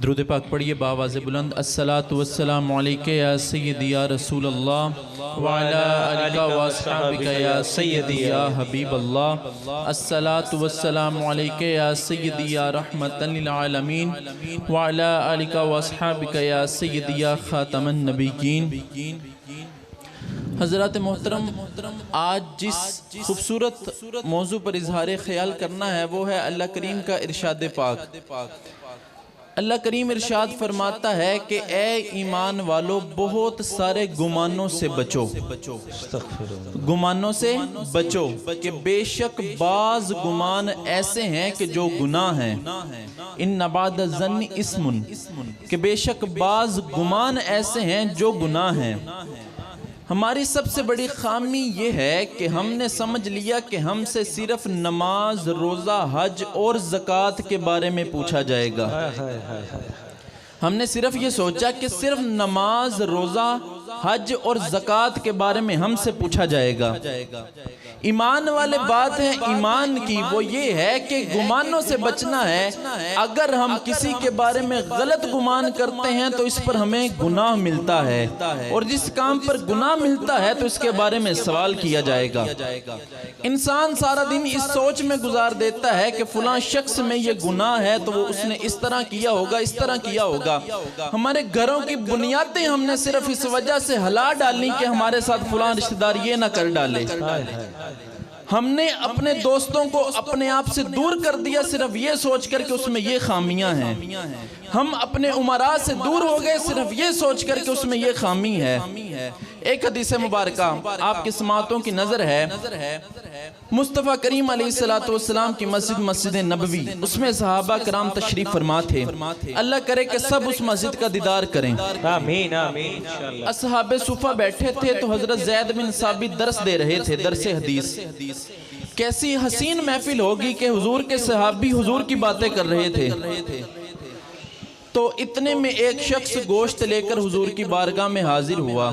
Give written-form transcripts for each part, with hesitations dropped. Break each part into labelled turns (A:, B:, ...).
A: درود پاک پڑھیے بآواز بلند۔ الصلاۃ والسلام علیک یا سیدی یا رسول اللہ وعلی آلک و اصحابک یا سیدی یا حبیب اللہ۔ الصلاۃ والسلام علیک یا سیدی یا رحمۃ للعالمین وعلی آلک و اصحابک یا سیدی یا خاتم النبیین۔ حضرات محترم، آج جس خوبصورت موضوع پر اظہار خیال کرنا ہے وہ ہے اللہ کریم کا ارشاد پاک۔ اللہ کریم ارشاد فرماتا ہے کہ اے ایمان والو، بہت سارے گمانوں سے بچو، گمانوں سے بچو کہ بے شک بعض گمان ایسے ہیں کہ جو گناہ ہیں۔ ان بعد الظن اسم، کہ بے شک بعض گمان ایسے ہیں جو گناہ ہیں۔ ہماری سب سے بڑی خامی یہ ہے کہ ہم نے سمجھ لیا کہ ہم سے صرف نماز، روزہ، حج اور زکوٰۃ کے بارے میں پوچھا جائے گا۔ ہم نے صرف یہ سوچا کہ صرف نماز، روزہ، حج اور زکوٰۃ کے بارے میں ہم سے پوچھا جائے گا۔ ایمان والے بات ہے ایمان کی، وہ یہ ہے کہ گمانوں سے بچنا ہے۔ اگر ہم کسی کے بارے میں غلط گمان کرتے ہیں تو اس پر ہمیں گناہ ملتا ہے، اور جس کام پر گناہ ملتا ہے تو اس کے بارے میں سوال کیا جائے گا۔ انسان سارا دن اس سوچ میں گزار دیتا ہے کہ فلاں شخص میں یہ گناہ ہے تو وہ اس نے اس طرح کیا ہوگا، اس طرح کیا ہوگا۔ ہمارے گھروں کی بنیادیں ہم نے صرف اس وجہ سے ہلا ڈالی کہ ہمارے ساتھ فلاں رشتہ دار یہ نہ کر ڈالے۔ ہم نے اپنے دوستوں کو اپنے آپ سے دور کر دیا صرف یہ سوچ کر کہ اس میں یہ خامیاں ہیں۔ ہم اپنے امراء سے دور ہو گئے صرف یہ سوچ کر کہ اس میں یہ خامی ہے۔ ایک حدیث مبارکہ آپ کی سماعتوں کی نظر ہے، مصطفیٰ کریم علیہ السلام کی مسجد، مسجد نبوی، اس میں صحابہ کرام تشریف فرما تھے۔ اللہ کرے کہ سب اس مسجد کا دیدار کریں۔
B: آمین آمین انشاءاللہ۔
A: اصحاب صفہ بیٹھے تھے تو حضرت زید بن ثابت درس دے رہے تھے، درس حدیث۔ کیسی حسین محفل ہوگی کہ حضور کے صحابی حضور کی باتیں کر رہے تھے۔ تو اتنے میں ایک شخص گوشت لے کر حضور کی بارگاہ میں حاضر ہوا۔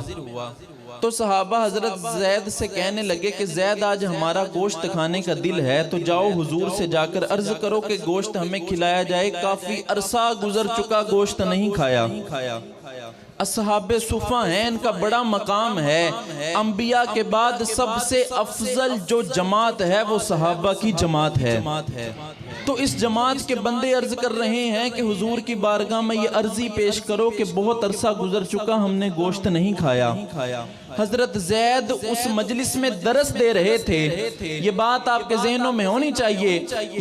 A: تو صحابہ حضرت زید سے کہنے لگے کہ زید آج ہمارا گوشت کھانے کا دل ہے، تو جاؤ حضور سے جا کر عرض کرو کہ گوشت ہمیں کھلایا جائے، کافی عرصہ گزر چکا گوشت نہیں کھایا۔ اصحاب صفہ ہیں، ان کا بڑا مقام ہے۔ انبیاء کے بعد سب سے افضل جو جماعت ہے وہ صحابہ کی جماعت ہے۔ تو اس جماعت کے بندے عرض کر رہے ہیں کہ حضور کی بارگاہ میں یہ عرضی پیش کرو کہ بہت عرصہ گزر چکا ہم نے گوشت نہیں کھایا۔ حضرت زید اس مجلس میں درس دے رہے تھے۔ یہ بات آپ کے ذہنوں میں ہونی چاہیے،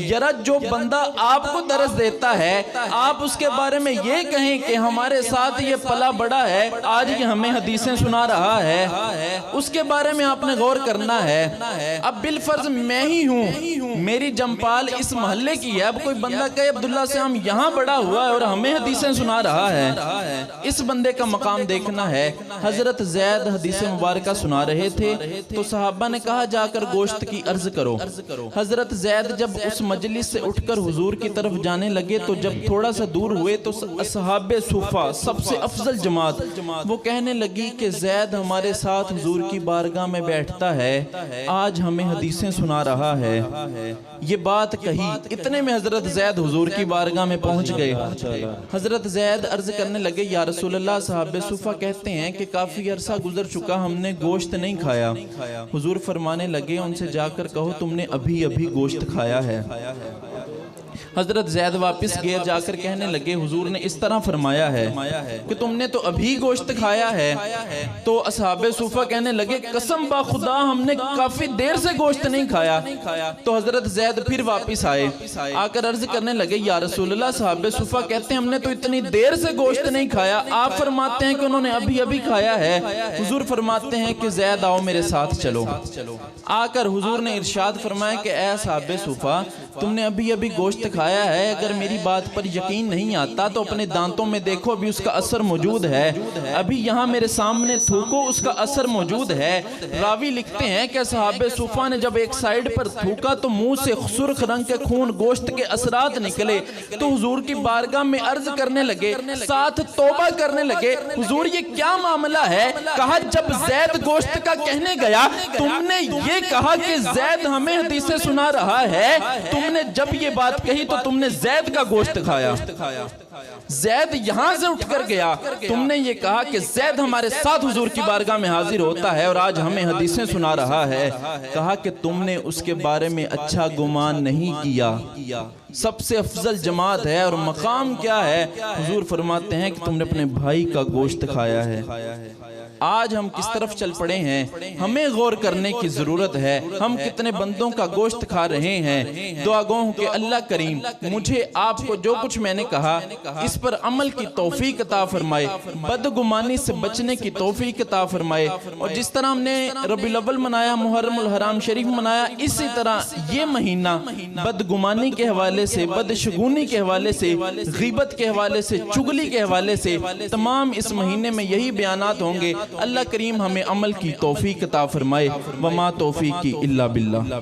A: یرا جو بندہ آپ کو درس دیتا ہے آپ اس کے بارے میں یہ کہیں کہ ہمارے ساتھ یہ پلا بڑا ہے، آج یہ ہمیں حدیثیں سنا رہا ہے، اس کے بارے میں آپ نے غور کرنا ہے۔ اب بالفرض میں ہی ہوں، میری جمپال اس محلے کی ہے، اب کوئی بندہ کہے عبداللہ سے ہم یہاں بڑا ہوا ہے اور ہمیں حدیثیں سنا رہا ہے، اس بندے کا مقام دیکھنا ہے۔ حضرت زید حدیث مبارکہ سنا رہے تھے تو صحابہ نے کہا جا کر گوشت کی عرض کرو۔ حضرت زید جب اس مجلس سے اٹھ کر حضور کی طرف جانے لگے تو جب تھوڑا سا دور ہوئے تو اصحاب صفہ، سب سے افضل جماعت، وہ کہنے لگی کہ زید ہمارے ساتھ حضور کی بارگاہ میں بیٹھتا ہے، آج ہمیں حدیثیں سنا رہا ہے۔ یہ بات کہی، اتنے میں حضرت زید حضور کی بارگاہ میں پہنچ گئے۔ حضرت زید عرض کرنے لگے یا رسول اللہ، صحاب صفہ کہتے ہیں کہ کافی عرصہ گزر چکا ہم نے گوشت نہیں کھایا۔ حضور فرمانے لگے ان سے جا کر کہو تم نے ابھی ابھی گوشت کھایا ہے۔ حضرت زید واپس گئے، جا کر کہنے لگے حضور نے اس طرح فرمایا ہے کہ تم نے تو ابھی گوشت کھایا ہے۔ تو اصحاب صفہ کہنے لگے قسم با خدا ہم نے کافی دیر سے گوشت نہیں کھایا۔ تو حضرت زید پھر واپس آئے، آ کر عرض کرنے لگے یا رسول اللہ، صحاب صفہ کہتے ہیں ہم نے تو اتنی دیر سے گوشت نہیں کھایا، آپ فرماتے ہیں کہ انہوں نے ابھی ابھی کھایا ہے۔ حضور فرماتے ہیں کہ زید آؤ میرے ساتھ چلو۔ آ کر حضور نے ارشاد فرمایا کہ اے اصحاب صفہ، تم نے ابھی ابھی گوشت کھایا ہے، اگر میری بات پر یقین نہیں آتا تو اپنے دانتوں میں دیکھو، ابھی اس کا اثر موجود ہے، ابھی یہاں میرے سامنے تھوکو، اس کا اثر موجود ہے۔ راوی لکھتے ہیں کہ صحابہ صفہ نے جب ایک سائیڈ پر تھوکا تو منہ سے سرخ رنگ کے خون، گوشت کے اثرات نکلے، تو حضور کی بارگاہ میں عرض کرنے لگے، ساتھ توبہ کرنے لگے، حضور یہ کیا معاملہ ہے؟ کہا جب زید گوشت کا کہنے گیا تم نے یہ کہا کہ زید ہمیں حدیثیں سنا رہا ہے، تم تم نے جب یہ بات کہی تو تم نے زید کا گوشت کھایا. زید یہاں سے اٹھ کر گیا, تم نے یہ کہا کہ زید ہمارے ساتھ حضور کی بارگاہ میں حاضر ہوتا ہے اور آج ہمیں حدیثیں سنا رہا ہے. کہا کہ تم نے اس کے بارے میں اچھا گمان نہیں کیا, سب سے افضل جماعت ہے اور مقام کیا ہے. حضور فرماتے ہیں کہ تم نے اپنے بھائی کا گوشت کھایا ہے. آج ہم کس طرف چل پڑے ہیں, ہمیں غور کرنے کی ضرورت ہے. ہم کتنے بندوں کا گوشت کھا رہے ہیں. دعا گو ہوں کہ اللہ کریم مجھے آپ کو جو کچھ میں نے کہا اس پر عمل کی توفیق عطا فرمائے, بدگمانی سے بچنے کی توفیق عطا فرمائے. اور جس طرح ہم نے ربیع الاول منایا, محرم الحرام شریف منایا, اسی طرح یہ مہینہ بدگمانی کے حوالے سے, بدشگونی کے حوالے سے, غیبت کے حوالے سے, چغلی کے حوالے سے, تمام اس مہینے میں یہی بیانات ہوں گے. اللہ کریم ہمیں عمل کی توفیق عطا فرمائے. وما توفیقی الا باللہ.